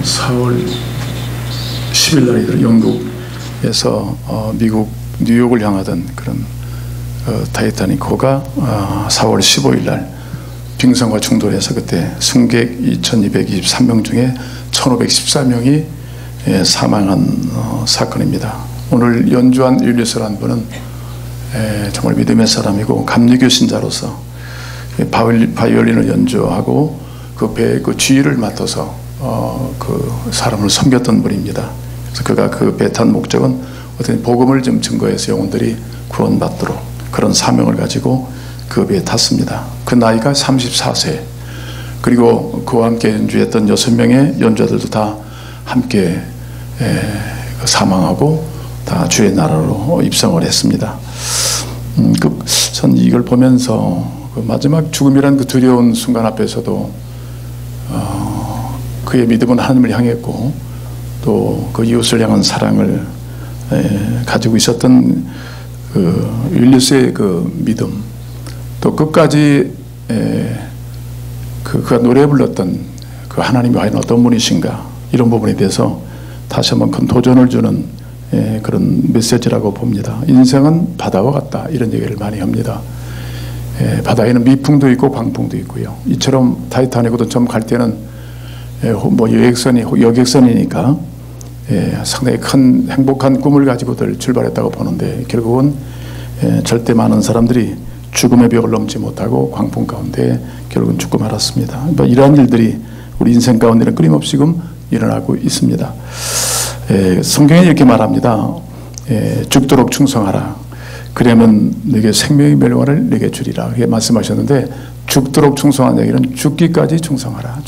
4월 10일 날이더라. 영국에서 미국 뉴욕을 향하던 그런 타이타닉호가 4월 15일 날 빙산과 충돌해서 그때 승객 2223명 중에 1514명이 사망한 사건입니다. 오늘 연주한 율리스라는 분은 정말 믿음의 사람이고 감리교 신자로서 바이올린을 연주하고 그 배의 그 지휘를 맡아서 그 사람을 섬겼던 분입니다. 그래서 그가 그 배 탄 목적은 어떤 복음을 좀 증거해서 영혼들이 구원받도록 그런 사명을 가지고 그 배에 탔습니다. 그 나이가 34세. 그리고 그와 함께 연주했던 6명의 연주자들도 다 함께 사망하고 다 주의 나라로 입성을 했습니다. 전 이걸 보면서 그 마지막 죽음이란 그 두려운 순간 앞에서도 그의 믿음은 하나님을 향했고 또 그 이웃을 향한 사랑을 가지고 있었던 그 율리스의 그 믿음, 또 끝까지 그가 노래 불렀던 그 하나님이 과연 어떤 분이신가, 이런 부분에 대해서 다시 한번 큰 도전을 주는 그런 메시지라고 봅니다. 인생은 바다와 같다, 이런 얘기를 많이 합니다. 바다에는 미풍도 있고 광풍도 있고요. 이처럼 타이타닉으로 처음 갈 때는 뭐 여객선이니까 상당히 큰 행복한 꿈을 가지고들 출발했다고 보는데, 결국은 절대 많은 사람들이 죽음의 벽을 넘지 못하고 광풍 가운데 결국은 죽고 말았습니다. 뭐 이러한 일들이 우리 인생 가운데는 끊임없이 지금 일어나고 있습니다. 성경에 이렇게 말합니다. 죽도록 충성하라. 그러면 너에게 생명의 멸관을 내게 주리라. 그렇게 말씀하셨는데, 죽도록 충성한 얘기는 죽기까지 충성하라.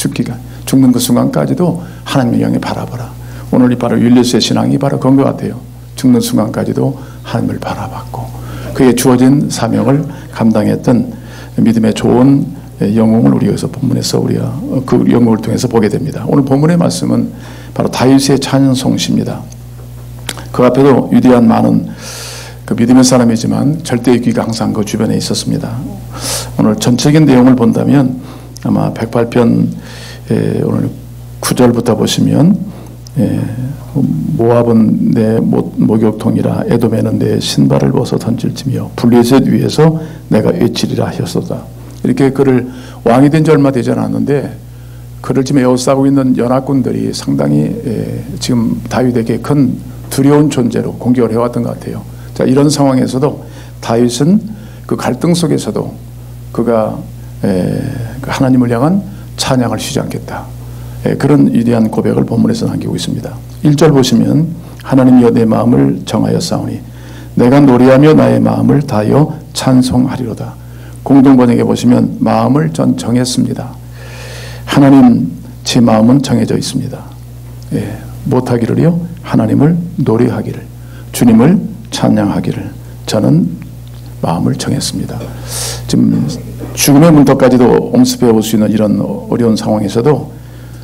죽는 그 순간까지도 하나님을 향해 바라보라. 오늘 바로 율리스의 신앙이 바로 그런 것 같아요. 죽는 순간까지도 하나님을 바라봤고 그에 주어진 사명을 감당했던 믿음의 좋은 영웅을 우리 여기서 본문에서 우리가 그 영웅을 통해서 보게 됩니다. 오늘 본문의 말씀은 바로 다윗의 찬송시입니다. 그 앞에도 위대한 많은 그 믿음의 사람이지만 절대의 귀가 항상 그 주변에 있었습니다. 오늘 전체적인 내용을 본다면 아마 108편 오늘 9절부터 보시면 모압은 내 목욕통이라 에돔에는 내 신발을 벗어 던질지며 블레셋 위에서 내가 외치리라 하셨도다. 이렇게 그를 왕이 된 지 얼마 되지 않았는데 그를 지금 에워싸고 있는 연합군들이 상당히 지금 다윗에게 큰 두려운 존재로 공격을 해왔던 것 같아요. 자, 이런 상황에서도 다윗은 그 갈등 속에서도 그가 하나님을 향한 찬양을 쉬지 않겠다. 그런 위대한 고백을 본문에서 남기고 있습니다. 1절 보시면 하나님이여 내 마음을 정하여 싸우니 내가 노래하며 나의 마음을 다하여 찬송하리로다. 공동번역에 보시면 마음을 전 정했습니다. 하나님 제 마음은 정해져 있습니다. 못하기를요, 하나님을 노래하기를, 주님을 찬양하기를 저는 마음을 정했습니다. 지금 죽음의 문턱까지도 엄습해 올 수 있는 이런 어려운 상황에서도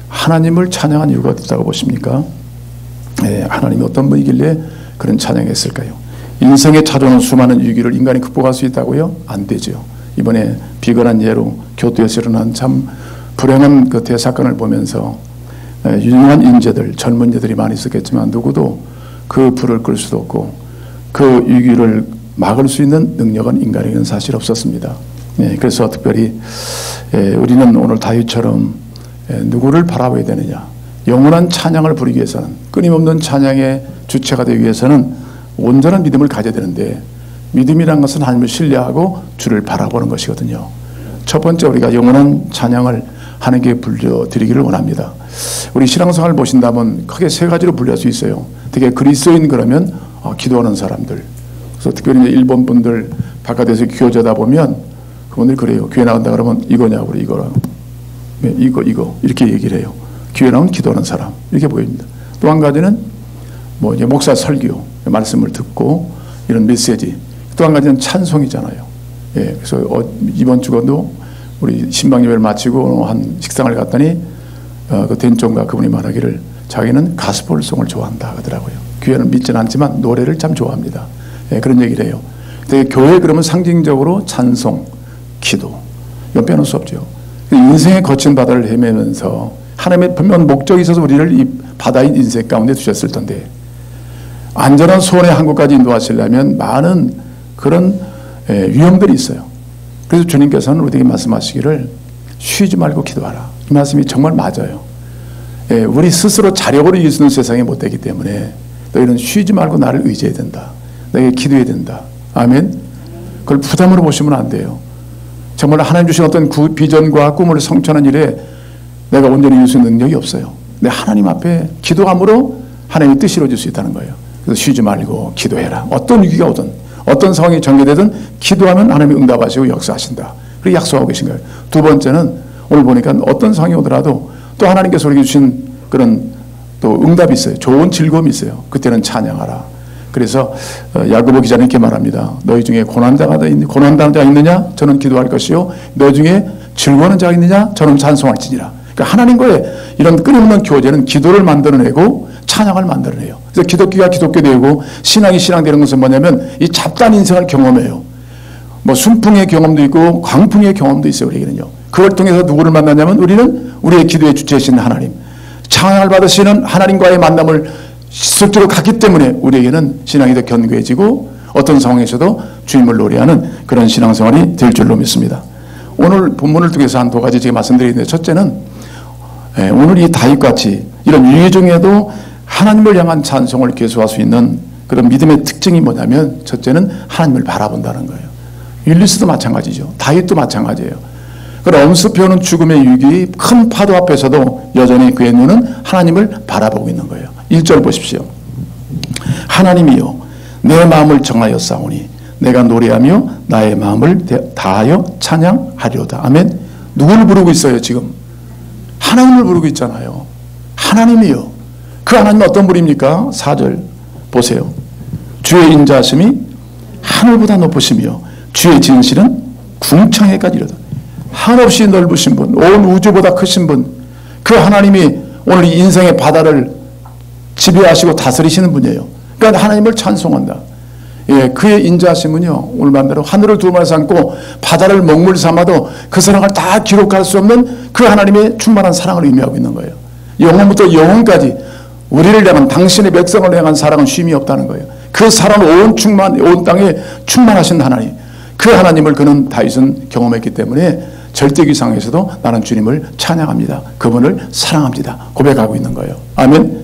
하나님을 찬양한 이유가 어디 있다고 보십니까? 하나님이 어떤 분이길래 그런 찬양했을까요? 인생에 찾아오는 수많은 위기를 인간이 극복할 수 있다고요? 안 되죠. 이번에 비근한 예로 교토에서 일어난 참 불행한 그 대사건을 보면서 유능한 인재들, 젊은이들이 많이 있었겠지만 누구도 그 불을 끌 수도 없고 그 위기를 막을 수 있는 능력은 인간에게는 사실 없었습니다. 그래서 특별히 우리는 오늘 다윗처럼 누구를 바라봐야 되느냐, 영원한 찬양을 부르기 위해서는, 끊임없는 찬양의 주체가 되기 위해서는 온전한 믿음을 가져야 되는데, 믿음이란 것은 하나님을 신뢰하고 주를 바라보는 것이거든요. 첫 번째 우리가 영원한 찬양을 하나님께 불려드리기를 원합니다. 우리 신앙생활을 보신다면 크게 세 가지로 분류할 수 있어요. 특히 그리스도인 그러면 기도하는 사람들. 그래서 특별히 일본 분들 바깥에서 교제하다 보면 그분들이 그래요. 교회 나간다 그러면 이거냐고 그래, 이거라. 이거 이렇게 얘기를 해요. 교회 나온 기도하는 사람, 이렇게 보입니다. 또 한 가지는 뭐 이제 목사 설교 말씀을 듣고 이런 메시지. 또 한 가지는 찬송이잖아요. 그래서 이번 주간도 우리 신방 예배를 마치고 한 식상을 갔더니 그 된종가 그분이 말하기를 자기는 가스펠송을 좋아한다 하더라고요. 교회는 믿지는 않지만 노래를 참 좋아합니다. 그런 얘기를 해요. 근데 교회 그러면 상징적으로 찬송, 기도, 이건 빼놓을 수 없죠. 인생의 거친 바다를 헤매면서 하나님의 분명한 목적이 있어서 우리를 이 바다인 인생 가운데 두셨을 텐데 안전한 소원의 항구까지 인도하시려면 많은 그런 위험들이 있어요. 그래서 주님께서는 우리에게 말씀하시기를 쉬지 말고 기도하라. 이 말씀이 정말 맞아요. 우리 스스로 자력으로 이길 수 있는 세상에 못 되기 때문에 너희는 쉬지 말고 나를 의지해야 된다. 너희가 기도해야 된다. 아멘. 그걸 부담으로 보시면 안 돼요. 정말 하나님 주신 어떤 비전과 꿈을 성취하는 일에 내가 온전히 이룰 수 있는 능력이 없어요. 근데 하나님 앞에 기도함으로 하나님의 뜻이 이루어질 수 있다는 거예요. 그래서 쉬지 말고 기도해라. 어떤 위기가 오든 어떤 상황이 전개되든 기도하면 하나님이 응답하시고 역사하신다. 그렇게 약속하고 계신 거예요. 두 번째는 오늘 보니까 어떤 상황이 오더라도 또 하나님께서 우리에게 주신 그런 또 응답이 있어요. 좋은 즐거움이 있어요. 그때는 찬양하라. 그래서 야고보 기자는 이렇게 말합니다. 너희 중에 고난당한 자가 있느냐? 저는 기도할 것이요. 너희 중에 즐거워하는 자가 있느냐? 저는 찬송할지니라. 그러니까 하나님과의 이런 끊임없는 교제는 기도를 만들어내고 찬양을 만들어내요. 그래서 기독교가 기독교 되고 신앙이 신앙 되는 것은 뭐냐면 이 잡다한 인생을 경험해요. 뭐 순풍의 경험도 있고 광풍의 경험도 있어요. 우리에게는요. 그걸 통해서 누구를 만나냐면 우리는 우리의 기도의 주체이신 하나님, 찬양을 받으시는 하나님과의 만남을 실제로 갔기 때문에 우리에게는 신앙이 더 견고해지고 어떤 상황에서도 주님을 노래하는 그런 신앙생활이 될 줄로 믿습니다. 오늘 본문을 통해서 한 두 가지 제가 말씀드리는데, 첫째는 오늘 이 다윗같이 이런 위기 중에도 하나님을 향한 찬송을 계속할 수 있는 그런 믿음의 특징이 뭐냐면, 첫째는 하나님을 바라본다는 거예요. 율리스도 마찬가지죠. 다윗도 마찬가지예요. 그런 엄습해오는 죽음의 위기, 큰 파도 앞에서도 여전히 그의 눈은 하나님을 바라보고 있는 거예요. 1절 보십시오. 하나님이여 내 마음을 정하였사오니 내가 노래하며 나의 마음을 다하여 찬양하리로다. 아멘. 누구를 부르고 있어요 지금? 하나님을 부르고 있잖아요. 하나님이요. 그 하나님은 어떤 분입니까? 4절 보세요. 주의 인자하심이 하늘보다 높으시며 주의 진실은 궁창에까지 이르다. 한없이 넓으신 분, 온 우주보다 크신 분, 그 하나님이 오늘 이 인생의 바다를 지배하시고 다스리시는 분이에요. 그러니까 하나님을 찬송한다. 예, 그의 인자하심은요, 오늘 말대로 하늘을 두루마리 삼고 바다를 먹물 삼아도 그 사랑을 다 기록할 수 없는 그 하나님의 충만한 사랑을 의미하고 있는 거예요. 영원부터 영원까지 우리를 향한, 당신의 백성을 향한 사랑은 쉼이 없다는 거예요. 그 사랑 온 땅에 충만하신 하나님, 그 하나님을 그는 다윗은 경험했기 때문에 절대기 상에서도 나는 주님을 찬양합니다. 그분을 사랑합니다. 고백하고 있는 거예요. 아멘.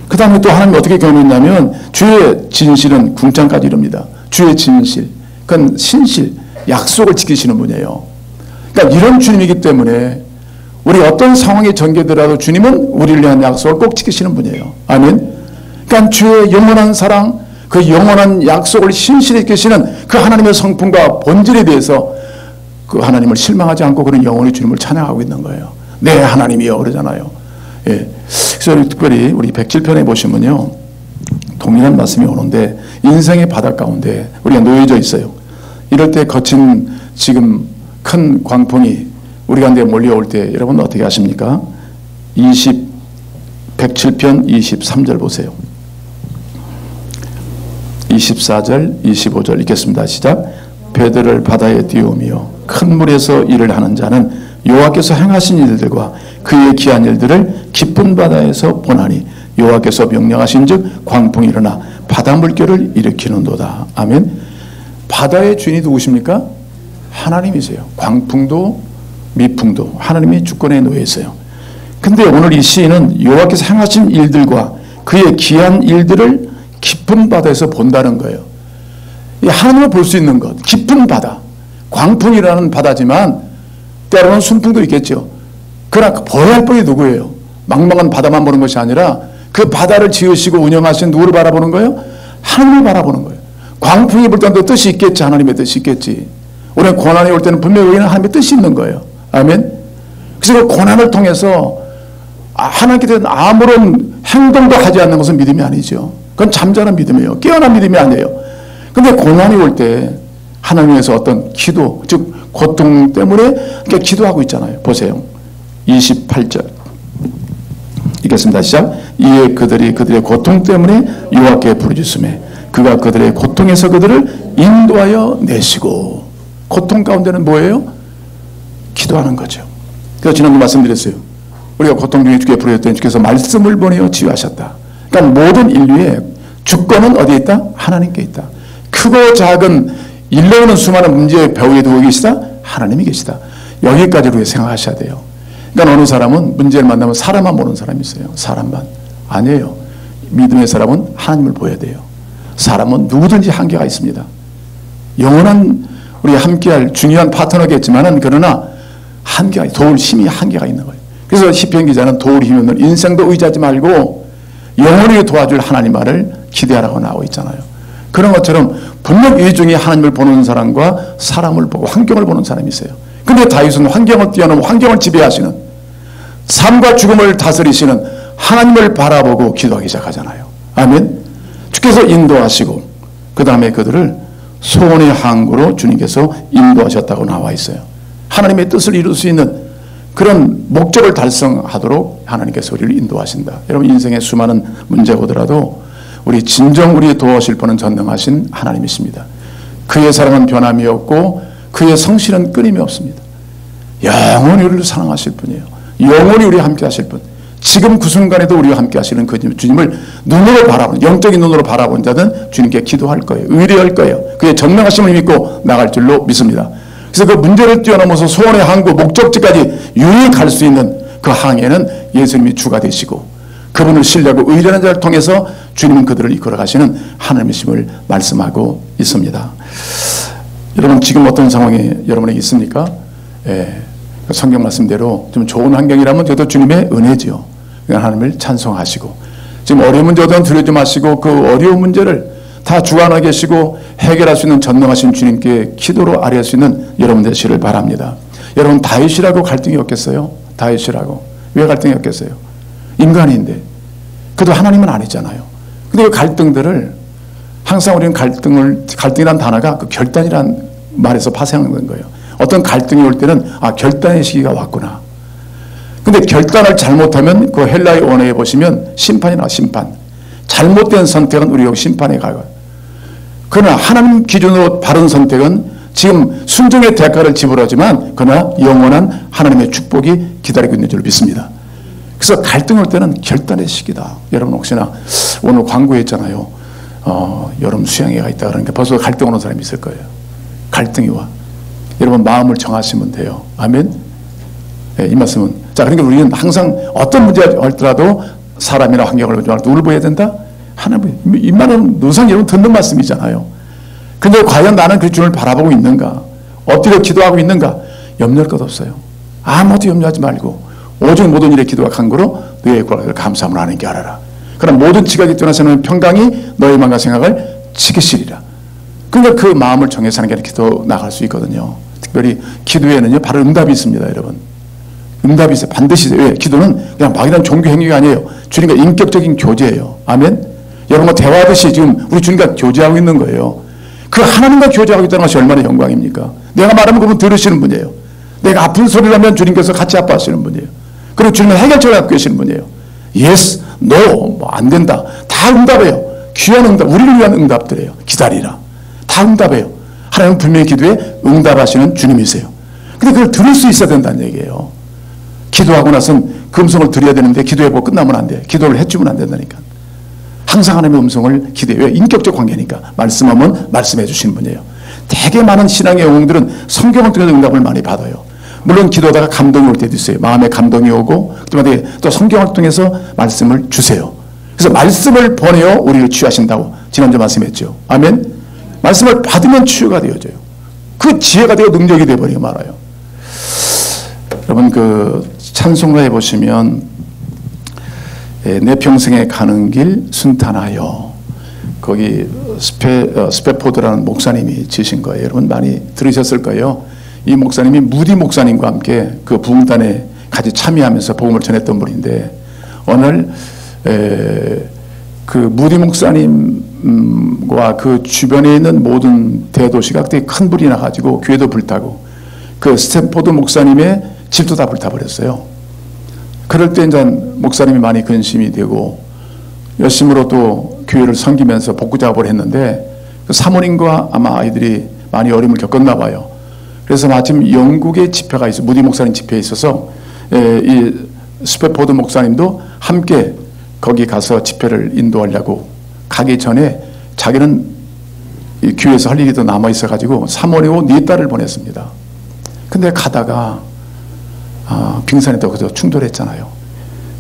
그 다음에 또 하나님 어떻게 경험했냐면 주의 진실은 궁창까지 이릅니다. 주의 진실, 그건 신실, 약속을 지키시는 분이에요. 그러니까 이런 주님이기 때문에 우리 어떤 상황이 전개되더라도 주님은 우리를 위한 약속을 꼭 지키시는 분이에요. 아멘. 그러니까 주의 영원한 사랑, 그 영원한 약속을 신실히 지키시는 그 하나님의 성품과 본질에 대해서 그 하나님을 실망하지 않고 그런 영원히 주님을 찬양하고 있는 거예요. 네, 하나님이요 그러잖아요. 예. 그래서 특별히 우리 107편에 보시면요, 동일한 말씀이 오는데 인생의 바다 가운데 우리가 놓여져 있어요. 이럴 때 거친 지금 큰 광풍이 우리 가운데 몰려올 때 여러분 어떻게 하십니까? 107편 23절 보세요. 24절 25절 읽겠습니다. 시작. 배들을 바다에 띄우며 큰 물에서 일을 하는 자는 여호와께서 행하신 일들과 그의 기한 일들을 깊은 바다에서 보나니 여호와께서 명령하신 즉 광풍이 일어나 바다 물결을 일으키는도다. 아멘. 바다의 주인이 누구십니까? 하나님이세요. 광풍도 미풍도 하나님이 주권에 놓여 있어요. 근데 오늘 이 시인은 여호와께서 행하신 일들과 그의 기한 일들을 깊은 바다에서 본다는 거예요. 이 하나님을 볼 수 있는 것, 깊은 바다, 광풍이라는 바다지만 때로는 순풍도 있겠죠. 그러나 보여야 할 분이 누구예요? 망망한 바다만 보는 것이 아니라 그 바다를 지으시고 운영하신 누구를 바라보는 거예요? 하나님을 바라보는 거예요. 광풍이 불 때도 뜻이 있겠지. 하나님의 뜻이 있겠지. 우리는 고난이 올 때는 분명히 여기는 하나님의 뜻이 있는 거예요. 아멘. 그래서 그 고난을 통해서 하나님께 대한 아무런 행동도 하지 않는 것은 믿음이 아니죠. 그건 잠자는 믿음이에요. 깨어난 믿음이 아니에요. 근데 고난이 올 때 하나님에서 어떤 기도, 즉 고통 때문에 이렇게 기도하고 있잖아요. 보세요. 28절 읽겠습니다. 시작. 이에 그들의 고통 때문에 여호와께 부르짖으매 그가 그들의 고통에서 그들을 인도하여 내시고. 고통 가운데는 뭐예요? 기도하는 거죠. 그래서 지난번 말씀드렸어요. 우리가 고통 중에 주께 부르짖었더니 주께서 말씀을 보내어 치유하셨다. 그러니까 모든 인류의 주권은 어디에 있다? 하나님께 있다. 크고 작은 일러오는 수많은 문제의 배후에 두고 계시다? 하나님이 계시다. 여기까지 우리가 생각하셔야 돼요. 그러니까 어느 사람은 문제를 만나면 사람만 보는 사람이 있어요. 사람만. 아니에요. 믿음의 사람은 하나님을 보여야 돼요. 사람은 누구든지 한계가 있습니다. 영원한 우리 함께할 중요한 파트너겠지만은 그러나 한계가, 도울 힘이 한계가 있는 거예요. 그래서 시편 기자는 도울 힘이 없는 인생도 의지하지 말고 영원히 도와줄 하나님 말을 기대하라고 나오고 있잖아요. 그런 것처럼 분명 이 중에 하나님을 보는 사람과 사람을 보고 환경을 보는 사람이 있어요. 근데 다윗은 환경을 뛰어넘어 환경을 지배하시는, 삶과 죽음을 다스리시는 하나님을 바라보고 기도하기 시작하잖아요. 아멘. 주께서 인도하시고 그 다음에 그들을 소원의 항구로 주님께서 인도하셨다고 나와 있어요. 하나님의 뜻을 이룰 수 있는 그런 목적을 달성하도록 하나님께서 우리를 인도하신다. 여러분, 인생에 수많은 문제가 오더라도 우리 진정 우리 도우실 분은 전능하신 하나님이십니다. 그의 사랑은 변함이 없고 그의 성실은 끊임이 없습니다. 영원히 우리를 사랑하실 분이에요. 영원히 우리와 함께 하실 분. 지금 그 순간에도 우리와 함께 하시는 그 주님을 눈으로 바라보는, 영적인 눈으로 바라본 자는 주님께 기도할 거예요. 의뢰할 거예요. 그의 전능하심을 믿고 나갈 줄로 믿습니다. 그래서 그 문제를 뛰어넘어서 소원의 항구 목적지까지 유익 갈 수 있는 그 항해는 예수님이 주가 되시고 그분을 신뢰하고 의뢰하는 자를 통해서 주님은 그들을 이끌어 가시는 하나님이심을 말씀하고 있습니다. 여러분, 지금 어떤 상황이 여러분에게 있습니까? 성경 말씀대로 좀 좋은 환경이라면 저도 주님의 은혜지요. 하나님을 찬송하시고 지금 어려운 문제 어떤 두려워하지 마시고 그 어려운 문제를 다 주 안에 계시고 해결할 수 있는 전능하신 주님께 기도로 아뢰할 수 있는 여러분 되시기를 바랍니다. 여러분, 다윗이라고 갈등이 없겠어요? 다윗이라고 왜 갈등이 없겠어요? 인간인데 그래도 하나님은 아니잖아요. 근데 그 갈등들을 항상 우리는 갈등이란 단어가 그 결단이란 말에서 파생하는 거예요. 어떤 갈등이 올 때는 결단의 시기가 왔구나. 근데 결단을 잘못하면 그 헬라의 원어에 보시면 심판이 나와. 심판. 잘못된 선택은 우리 여기 심판에 가요. 그러나 하나님 기준으로 바른 선택은 지금 순종의 대가를 지불하지만 그러나 영원한 하나님의 축복이 기다리고 있는 줄 믿습니다. 그래서 갈등 올 때는 결단의 시기다. 여러분, 혹시나 오늘 광고했잖아요. 여름 수양회가 있다 그러니까 벌써 갈등 오는 사람이 있을 거예요. 갈등이 와. 여러분, 마음을 정하시면 돼요. 아멘. 이 말씀은, 자, 그러니까 우리는 항상 어떤 문제가 올더라도 사람이나 환경을 누굴 보여야 된다? 하나님. 이 말은 누상 여러분 듣는 말씀이잖아요. 근데 과연 나는 그 주님을 바라보고 있는가? 엎드려 기도하고 있는가? 염려할 것 없어요. 아무것도 염려하지 말고 오직 모든 일에 기도와 간구로 너의 구원을 감사함을 하나님께 알아라. 그럼 모든 지각이 떠나서는 평강이 너의 마음과 생각을 지키시리라. 그러니까 그 마음을 정해서 하는 게 기도 나갈 수 있거든요. 특별히 기도에는요, 바로 응답이 있습니다, 여러분. 응답이 있어요. 반드시. 왜? 기도는 그냥 막이란 종교 행위가 아니에요. 주님과 인격적인 교제예요. 아멘. 여러분과 대화하듯이 지금 우리 주님과 교제하고 있는 거예요. 그 하나님과 교제하고 있다는 것이 얼마나 영광입니까? 내가 말하면 그분 들으시는 분이에요. 내가 아픈 소리를 하면 주님께서 같이 아파하시는 분이에요. 그리고 주님은 해결책을 갖고 계시는 분이에요. Yes, no, 뭐 안 된다. 다 응답해요. 귀한 응답, 우리를 위한 응답들이에요. 기다리라. 다 응답해요. 하나님은 분명히 기도에 응답하시는 주님이세요. 근데 그걸 들을 수 있어야 된다는 얘기예요. 기도하고 나서는 그 음성을 들어야 되는데 기도해보고 끝나면 안 돼. 기도를 해주면 안 된다니까. 항상 하나님의 음성을 기대해. 왜? 인격적 관계니까. 말씀하면 말씀해 주시는 분이에요. 되게 많은 신앙의 영웅들은 성경을 통해서 응답을 많이 받아요. 물론 기도하다가 감동이 올 때도 있어요. 마음에 감동이 오고 또 성경을 통해서 말씀을 주세요. 그래서 말씀을 보내어 우리를 치유하신다고 지난주 말씀했죠. 아멘. 말씀을 받으면 치유가 되어져요. 그 지혜가 되어 능력이 되어버리고 말아요. 여러분, 그 찬송가에 보시면 내 평생에 가는 길 순탄하여, 거기 스페포드라는 목사님이 지신 거예요. 여러분 많이 들으셨을 거예요. 이 목사님이 무디 목사님과 함께 그 부흥단에 같이 참여하면서 복음을 전했던 분인데, 오늘 그 무디 목사님과 그 주변에 있는 모든 대도시가 되게 큰 불이 나가지고 교회도 불타고 그 스탠포드 목사님의 집도 다 불타버렸어요. 그럴 때 이제 목사님이 많이 근심이 되고 열심으로 또 교회를 섬기면서 복구 작업을 했는데 그 사모님과 아마 아이들이 많이 어려움을 겪었나 봐요. 그래서 마침 영국의 집회가 있어, 무디 목사님 집회에 있어서 이 스페포드 목사님도 함께 거기 가서 집회를 인도하려고 가기 전에 자기는 이 교회에서 할 일이 더 남아 있어가지고 사모님하고 4달을 보냈습니다. 근데 가다가 빙산에 또 그저 충돌했잖아요.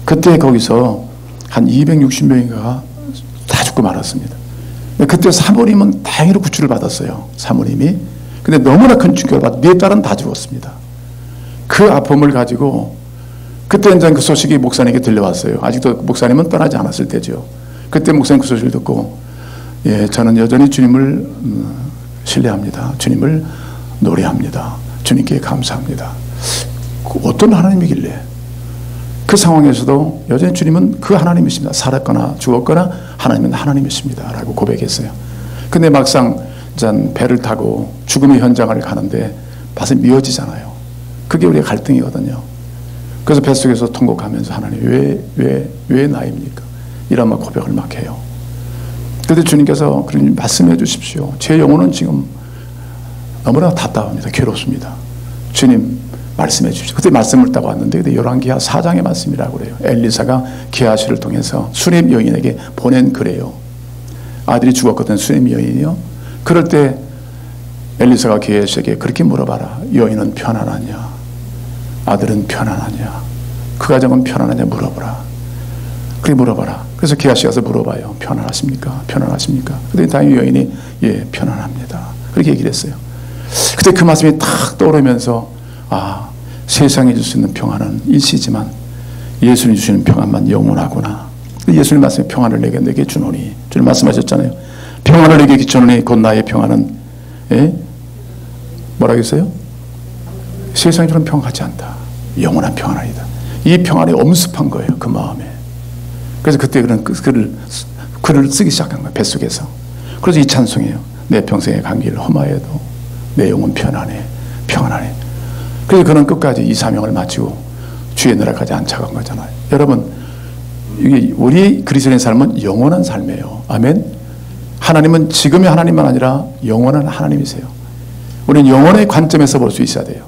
그때 거기서 한 260명인가가 다 죽고 말았습니다. 그때 사모님은 다행히도 구출을 받았어요. 사모님이. 근데 너무나 큰 충격을 받아 4딸은 다 죽었습니다. 그 아픔을 가지고 그때 이제 그 소식이 목사님에게 들려왔어요. 아직도 목사님은 떠나지 않았을 때죠. 그때 목사님 그 소식을 듣고 예, 저는 여전히 주님을 신뢰합니다. 주님을 노래합니다. 주님께 감사합니다. 어떤 하나님이길래 그 상황에서도 여전히 주님은 그 하나님이십니다. 살았거나 죽었거나 하나님은 하나님이십니다. 라고 고백했어요. 근데 막상 배를 타고 죽음의 현장을 가는데 밭이 미어지잖아요. 그게 우리의 갈등이거든요. 그래서 뱃속에서 통곡하면서 하나님 왜 나입니까? 이런 고백을 막 해요. 그런데 주님께서 그러니 말씀해 주십시오. 제 영혼은 지금 너무나 답답합니다. 괴롭습니다. 주님 말씀해 주십시오. 그때 말씀을 따고 왔는데 그때 열왕기하 4장의 말씀이라고 그래요. 엘리사가 게하시를 통해서 수넴 여인에게 보낸 글이에요. 아들이 죽었거든, 수넴 여인이요. 그럴 때 엘리사가 게하시에게 그렇게 물어봐라. 여인은 편안하냐? 아들은 편안하냐? 그 가정은 편안하냐 물어보라. 그렇게 물어봐라. 그래서 게하시 가서 물어봐요. 편안하십니까? 편안하십니까? 그때 다행히 여인이 예, 편안합니다. 그렇게 얘기를 했어요. 그때 그 말씀이 탁 떠오르면서 세상에 줄 수 있는 평안은 일시지만 예수님이 주시는 평안만 영원하구나. 예수님 말씀에 평안을 내게 주노니 주님 말씀하셨잖아요. 평안을 내게 주노니 곧 나의 평안은 뭐라고 했어요? 세상에 주는 평안 같지 않다. 영원한 평안 아니다. 이 평안이 엄습한 거예요. 그 마음에. 그래서 그때 그런 글을 쓰기 시작한 거예요. 뱃속에서. 그래서 이 찬송이에요. 내 평생의 감기를 험하여도 내 영혼 편안해. 평안하네. 그래서 그는 끝까지 이 사명을 마치고 주의 나라까지 안착한 거잖아요. 여러분, 이게 우리 그리스도인의 삶은 영원한 삶이에요. 아멘. 하나님은 지금의 하나님만 아니라 영원한 하나님이세요. 우리는 영원의 관점에서 볼 수 있어야 돼요.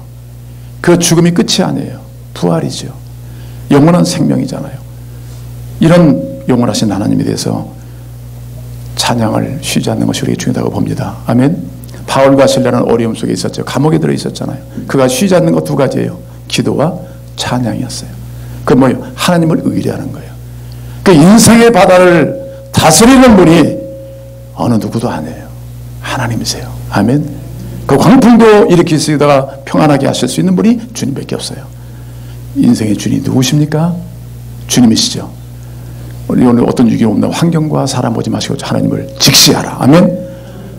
그 죽음이 끝이 아니에요. 부활이죠. 영원한 생명이잖아요. 이런 영원하신 하나님에 대해서 찬양을 쉬지 않는 것이 우리에게 중요하다고 봅니다. 아멘. 바울과 실라는 어려움 속에 있었죠. 감옥에 들어 있었잖아요. 그가 쉬지 않는 것 2가지예요. 기도와 찬양이었어요. 그 뭐예요? 하나님을 의뢰하는 거예요. 그 인생의 바다를 다스리는 분이 어느 누구도 아니에요. 하나님이세요. 아멘. 그 광풍도 일으키시다가 평안하게 하실 수 있는 분이 주님밖에 없어요. 인생의 주인이 누구십니까? 주님이시죠. 우리 오늘 어떤 위기 없나 환경과 사람 보지 마시고 하나님을 직시하라. 아멘.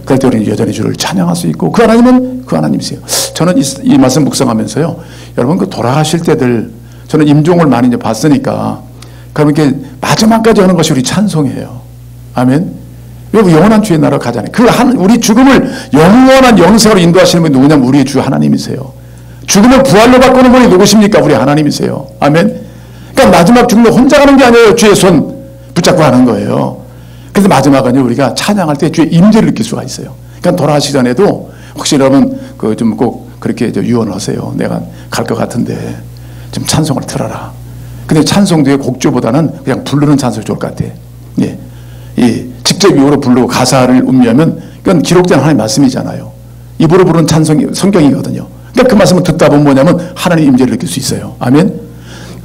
그럴 때 우리는 여전히 주를 찬양할 수 있고 그 하나님은 그 하나님이세요. 저는 이 말씀 묵상하면서요. 여러분 그 돌아가실 때들 저는 임종을 많이 이제 봤으니까 그러면 이렇게 마지막까지 하는 것이 우리 찬송이에요. 아멘. 왜 영원한 주의 나라로 가잖아요. 우리 죽음을 영원한 영생으로 인도하시는 분이 누구냐면 우리의 주 하나님이세요. 죽음을 부활로 바꾸는 분이 누구십니까? 우리 하나님이세요. 아멘. 그러니까 마지막 죽음을 혼자 가는 게 아니에요. 주의 손 붙잡고 하는 거예요. 그래서 마지막은 우리가 찬양할 때 주의 임재를 느낄 수가 있어요. 그러니까 돌아가시기 전에도 혹시 여러분 좀 꼭 그렇게 유언을 하세요. 내가 갈 것 같은데 좀 찬송을 틀어라. 근데 찬송도의 곡조보다는 그냥 부르는 찬송이 좋을 것 같아. 예. 직접 입으로 부르고 가사를 음미하면 그건 기록된 하나님의 말씀이잖아요. 입으로 부르는 찬송이 성경이거든요. 그러니까 그 말씀을 듣다 보면 뭐냐면 하나님의 임재를 느낄 수 있어요. 아멘.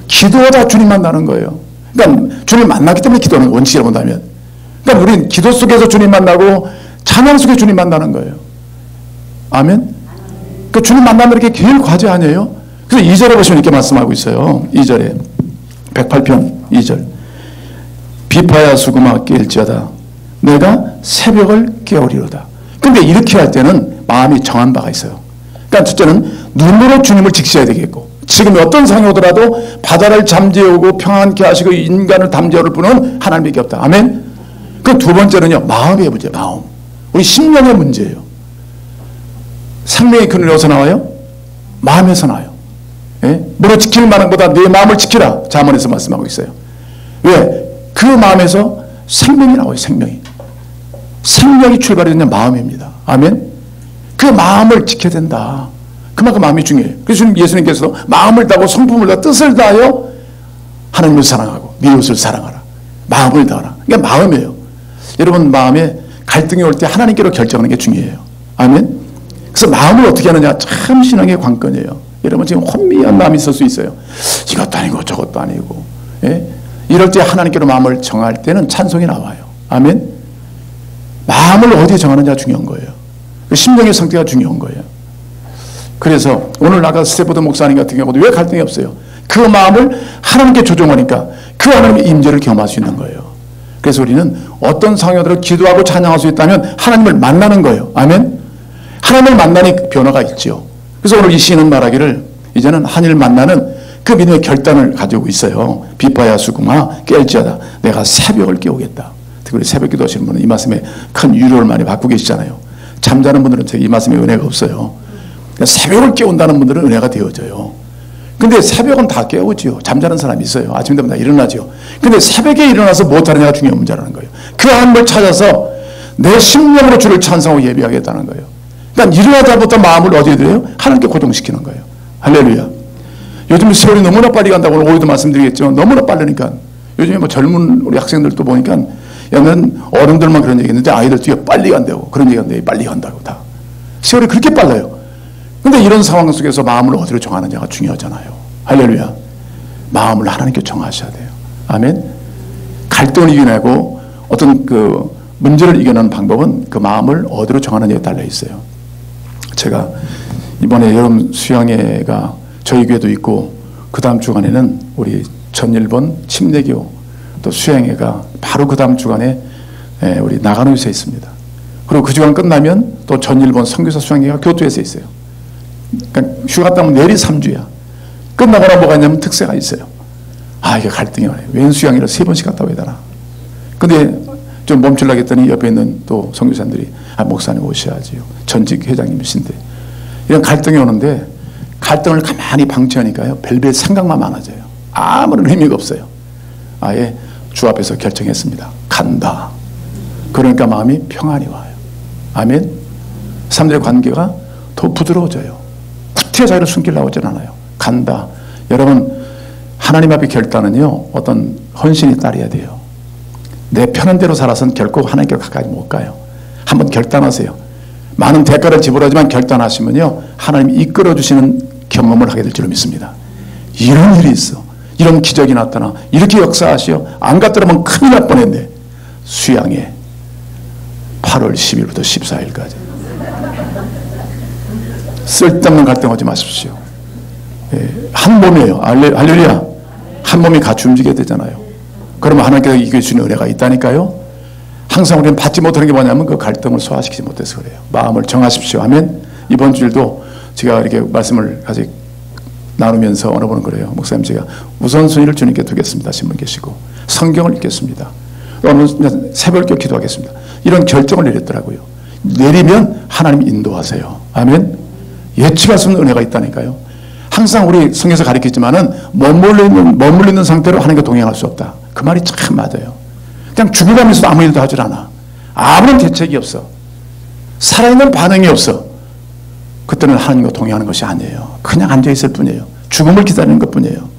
기도하다 주님 만나는 거예요. 그러니까 주님 만났기 때문에 기도하는 원칙이라고 본다면. 그러니까 우리는 기도 속에서 주님 만나고 찬양 속에 주님 만나는 거예요. 아멘. 그 주님 만나는 게 길 과제 아니에요? 그래서 2절에 보시면 이렇게 말씀하고 있어요. 2절에 108편 2절. 비파야 수금아 깰지어다 내가 새벽을 깨우리로다. 근데 이렇게 할 때는 마음이 정한 바가 있어요. 그러니까 첫째는 눈으로 주님을 직시해야 되겠고 지금 어떤 상황이 오더라도 바다를 잠재우고 평안케 하시고 인간을 담재울 분은 하나님밖에 없다. 아멘. 그 2번째는요. 마음의 문제. 마음. 우리 심령의 문제예요. 생명의 근원이 어디서 나와요? 마음에서 나와요. 예? 물을 지킬 만한 보다 내 마음을 지키라. 잠언에서 말씀하고 있어요. 왜? 그 마음에서 생명이 나와요. 생명이 출발이 되는 마음입니다. 아멘. 그 마음을 지켜야 된다. 그만큼 마음이 중요해요. 그래서 예수님께서도 마음을 다하고 성품을 다하고 뜻을 다하여 하나님을 사랑하고 네 이웃을 사랑하라. 마음을 다하라. 이게 마음이에요. 여러분 마음에 갈등이 올 때 하나님께로 결정하는 게 중요해요. 아멘. 그래서 마음을 어떻게 하느냐 참 신앙의 관건이에요. 여러분 지금 혼미한 마음이 있을 수 있어요. 이것도 아니고 저것도 아니고. 예? 이럴 때 하나님께로 마음을 정할 때는 찬송이 나와요. 아멘. 마음을 어디에 정하느냐가 중요한 거예요. 그 심령의 상태가 중요한 거예요. 그래서 오늘 아까 스테퍼드 목사님 같은 경우도 왜 갈등이 없어요? 그 마음을 하나님께 조종하니까 그 하나님의 임재를 경험할 수 있는 거예요. 그래서 우리는 어떤 상황들을 기도하고 찬양할 수 있다면 하나님을 만나는 거예요. 아멘. 하나님을 만나니 변화가 있죠. 그래서 오늘 이 시인은 말하기를 이제는 하나님을 만나는 그 믿음의 결단을 가지고 있어요. 비파야 수궁아 깰지어다 내가 새벽을 깨우겠다. 특히 새벽 기도하시는 분은 이 말씀에 큰 유료를 많이 받고 계시잖아요. 잠자는 분들은 이 말씀에 은혜가 없어요. 그러니까 새벽을 깨운다는 분들은 은혜가 되어져요. 근데 새벽은 다 깨우지요. 잠자는 사람이 있어요. 아침 되면 다 일어나죠. 근데 새벽에 일어나서 무엇하느냐가 중요한 문제라는 거예요. 그 하나님을 찾아서 내 심령으로 주를 찬송하고 예배하겠다는 거예요. 그러니까 일어나자부터 마음을 어디에 들여요? 하나님께 고정시키는 거예요. 할렐루야. 요즘 세월이 너무나 빨리 간다고 오늘 오후에도 말씀드리겠죠. 너무나 빠르니까. 요즘에 뭐 젊은 우리 학생들도 보니까 얘는 어른들만 그런 얘기 했는데 아이들 뒤에 빨리 간다고 그런 얘기 하는데 빨리 간다고 다. 세월이 그렇게 빨라요. 근데 이런 상황 속에서 마음을 어디로 정하느냐가 중요하잖아요. 할렐루야. 마음을 하나님께 정하셔야 돼요. 아멘. 갈등을 이겨내고 어떤 그 문제를 이겨내는 방법은 그 마음을 어디로 정하느냐에 달려 있어요. 제가 이번에 여름 수양회가 저희 교회도 있고 그 다음 주간에는 우리 전일본 침례교 또 수양회가 바로 그 다음 주간에 우리 나가노에서 있습니다. 그리고 그 주간 끝나면 또 전일본 선교사 수양회가 교토에서 있어요. 그러니까 휴가 따면 내리 3주야. 끝나거나 뭐가 있냐면 특세가 있어요. 아 이게 갈등이 많아요. 웬 수양회를 3번씩 갔다 와야 되나. 근데 좀 멈추려고 했더니 옆에 있는 또 선교사님들이 아 목사님 오셔야지요. 전직 회장님이신데 이런 갈등이 오는데 갈등을 가만히 방치하니까요. 별별 생각만 많아져요. 아무런 의미가 없어요. 아예 주 앞에서 결정했습니다. 간다. 그러니까 마음이 평안이 와요. 아멘. 사람들의 관계가 더 부드러워져요. 구태여 자기를 숨기려고 하진 않아요. 간다. 여러분 하나님 앞에 결단은요. 어떤 헌신이 따라야 돼요. 내 편한 대로 살아서는 결코 하나님께 가까이 못 가요. 한번 결단하세요. 많은 대가를 지불하지만 결단하시면요. 하나님이 이끌어주시는 경험을 하게 될 줄 믿습니다. 이런 일이 있어. 이런 기적이 나타나. 이렇게 역사하시오. 안 갔더라면 큰일 날 뻔했네. 수양회 8월 10일부터 14일까지. 쓸데없는 갈등하지 마십시오. 예, 한 몸이에요. 할렐루야. 한 몸이 같이 움직여야 되잖아요. 그러면 하나님께서 이겨주시는 은혜가 있다니까요. 항상 우리는 받지 못하는 게 뭐냐면 그 갈등을 소화시키지 못해서 그래요. 마음을 정하십시오. 아멘. 이번 주일도 제가 이렇게 말씀을 아직 나누면서 어느 분은 그래요. 목사님 제가 우선순위를 주님께 두겠습니다. 하신 분 계시고 성경을 읽겠습니다. 오늘 새벽에 기도하겠습니다. 이런 결정을 내렸더라고요. 내리면 하나님 인도하세요. 아멘. 예측할 수 없는 은혜가 있다니까요. 항상 우리 성경에서 가르쳤지만은 머물리는 상태로 하나님과 동행할 수 없다. 그 말이 참 맞아요. 그냥 죽어가면서도 아무 일도 하질 않아. 아무런 대책이 없어. 살아있는 반응이 없어. 그때는 하나님과 동행하는 것이 아니에요. 그냥 앉아있을 뿐이에요. 죽음을 기다리는 것 뿐이에요.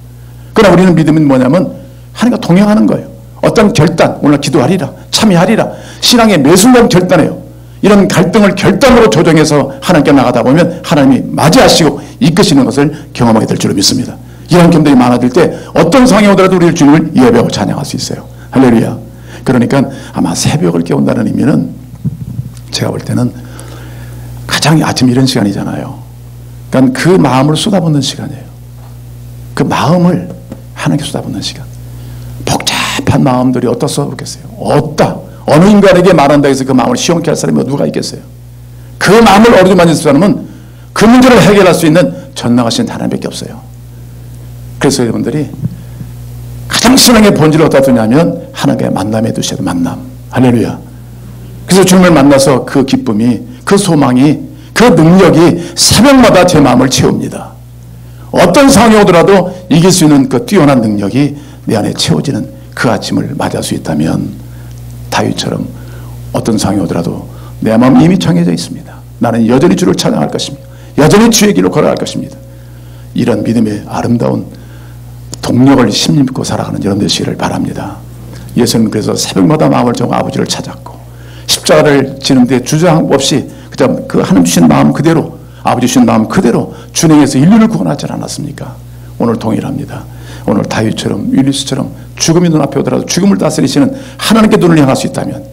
그러나 우리는 믿음은 뭐냐면 하나님과 동행하는 거예요. 어떤 결단, 오늘 기도하리라, 참여하리라, 신앙의 매 순간 결단해요. 이런 갈등을 결단으로 조정해서 하나님께 나가다 보면 하나님이 맞이하시고 이끄시는 것을 경험하게 될 줄 믿습니다. 이런 경험들이 많아질 때 어떤 상황이 오더라도 우리 주님을 예배하고 찬양할 수 있어요. 할렐루야. 그러니까 아마 새벽을 깨운다는 의미는 제가 볼 때는 가장 아침 이런 시간이잖아요. 그러니까 그 마음을 쏟아붓는 시간이에요. 그 마음을 하나님께 쏟아붓는 시간. 복잡한 마음들이 어떻서 그렇겠어요? 없다. 어느 인간에게 말한다 해서 그 마음을 시원케 할 사람이 누가 있겠어요? 그 마음을 어루만질 사람은 그 문제를 해결할 수 있는 전능하신 하나님밖에 없어요. 그래서 여러분들이 가장 신앙의 본질을 어디다 두냐면 하나님의 만남에 두셔야 돼요. 만남. 할렐루야. 그래서 주님을 만나서 그 기쁨이, 그 소망이, 그 능력이 새벽마다 제 마음을 채웁니다. 어떤 상황이 오더라도 이길 수 있는 그 뛰어난 능력이 내 안에 채워지는 그 아침을 맞이할 수 있다면 다윗처럼 어떤 상황이 오더라도 내 마음이 이미 정해져 있습니다. 나는 여전히 주를 찬양할 것입니다. 여전히 주의 길로 걸어갈 것입니다. 이런 믿음의 아름다운 동력을 힘입고 살아가는 여러분 되시기를 바랍니다. 예수는 그래서 새벽마다 마음을 정하고 아버지를 찾았고 십자가를 지는데 주저함 없이 그냥 그 하나님 주신 마음 그대로, 아버지 주신 마음 그대로 준행해서 인류를 구원하지 않았습니까? 오늘 동일합니다. 오늘 다윗처럼 율리스처럼 죽음이 눈앞에 오더라도 죽음을 다스리시는 하나님께 눈을 향할 수 있다면,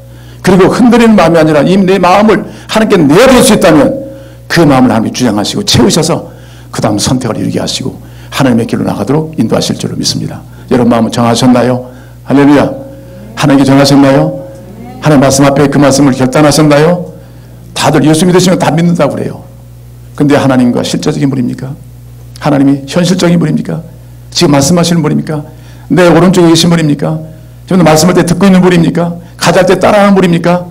그리고 흔들리는 마음이 아니라 이미 내 마음을 하나님께 내어드릴 수 있다면 그 마음을 하나님이 주장하시고 채우셔서 그 다음 선택을 이루게 하시고 하나님의 길로 나가도록 인도하실 줄로 믿습니다. 여러분 마음은 정하셨나요? 할렐루야. 하나님께 정하셨나요? 하나님 말씀 앞에 그 말씀을 결단하셨나요? 다들 예수 믿으시면 다 믿는다고 그래요. 근데 하나님과 실제적인 분입니까? 하나님이 현실적인 분입니까? 지금 말씀하시는 분입니까? 내 오른쪽에 계신 분입니까? 지금 말씀할 때 듣고 있는 분입니까? 가잘 때 따라하는 분입니까?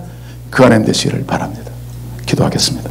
그 하나님 되시기를 바랍니다. 기도하겠습니다.